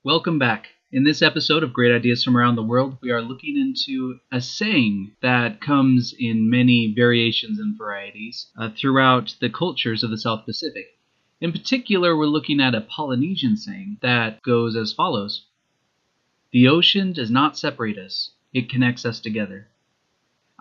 Welcome back. In this episode of Great Ideas from Around the World, we are looking into a saying that comes in many variations and varieties throughout the cultures of the South Pacific. In particular, we're looking at a Polynesian saying that goes as follows. The ocean does not separate us, it connects us together.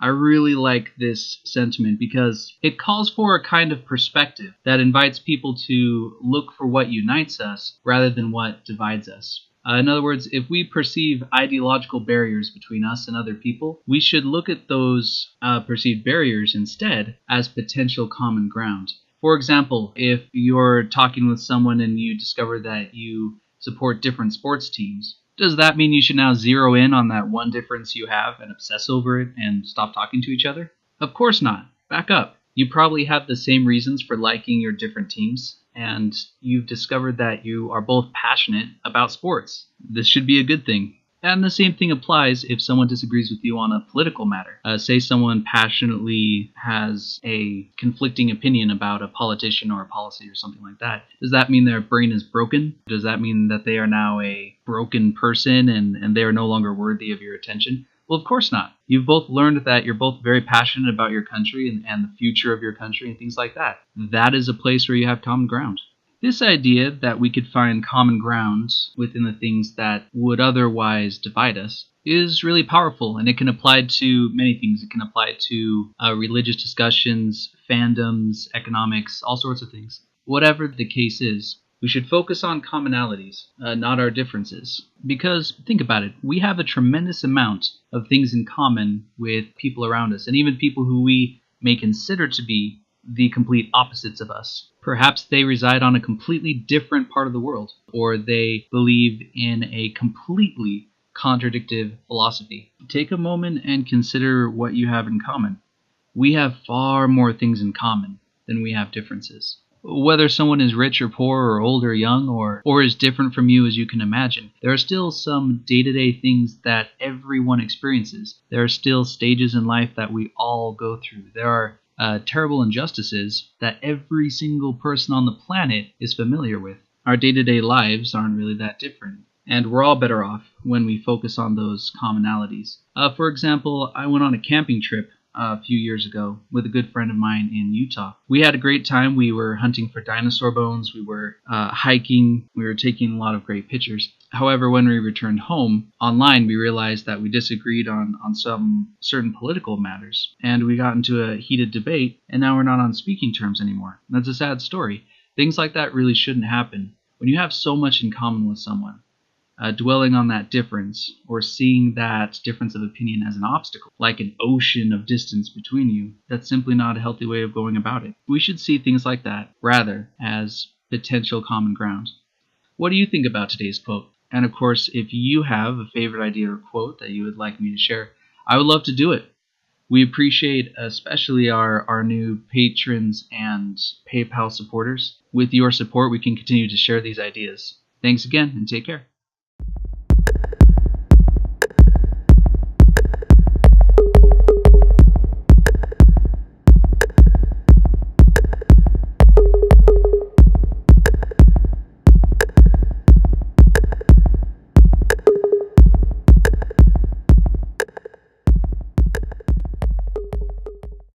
I really like this sentiment because it calls for a kind of perspective that invites people to look for what unites us rather than what divides us. In other words, if we perceive ideological barriers between us and other people, we should look at those perceived barriers instead as potential common ground. For example, if you're talking with someone and you discover that you support different sports teams, does that mean you should now zero in on that one difference you have and obsess over it and stop talking to each other? Of course not. Back up. You probably have the same reasons for liking your different teams, and you've discovered that you are both passionate about sports. This should be a good thing. And the same thing applies if someone disagrees with you on a political matter. Say someone passionately has a conflicting opinion about a politician or a policy or something like that. Does that mean their brain is broken? Does that mean that they are now a broken person and they are no longer worthy of your attention? Well, of course not. You've both learned that you're both very passionate about your country and the future of your country and things like that. That is a place where you have common ground. This idea that we could find common ground within the things that would otherwise divide us is really powerful, and it can apply to many things. It can apply to religious discussions, fandoms, economics, all sorts of things. Whatever the case is, we should focus on commonalities, not our differences. Because, think about it, we have a tremendous amount of things in common with people around us, and even people who we may consider to be the complete opposites of us. Perhaps they reside on a completely different part of the world, or they believe in a completely contradictive philosophy. Take a moment and consider what you have in common. We have far more things in common than we have differences. Whether someone is rich or poor or old or young or as different from you as you can imagine, there are still some day-to-day things that everyone experiences. There are still stages in life that we all go through. There are terrible injustices that every single person on the planet is familiar with. Our day-to-day lives aren't really that different, and we're all better off when we focus on those commonalities. For example, I went on a camping trip a few years ago with a good friend of mine in Utah. We had a great time. We were hunting for dinosaur bones. We were hiking. We were taking a lot of great pictures. However, when we returned home, online we realized that we disagreed on some certain political matters, and we got into a heated debate, and now we're not on speaking terms anymore. That's a sad story. Things like that really shouldn't happen. When you have so much in common with someone, dwelling on that difference or seeing that difference of opinion as an obstacle, like an ocean of distance between you, that's simply not a healthy way of going about it. We should see things like that rather as potential common ground. What do you think about today's quote? And of course, if you have a favorite idea or quote that you would like me to share, I would love to do it. We appreciate especially our new patrons and PayPal supporters. With your support, we can continue to share these ideas. Thanks again, and take care.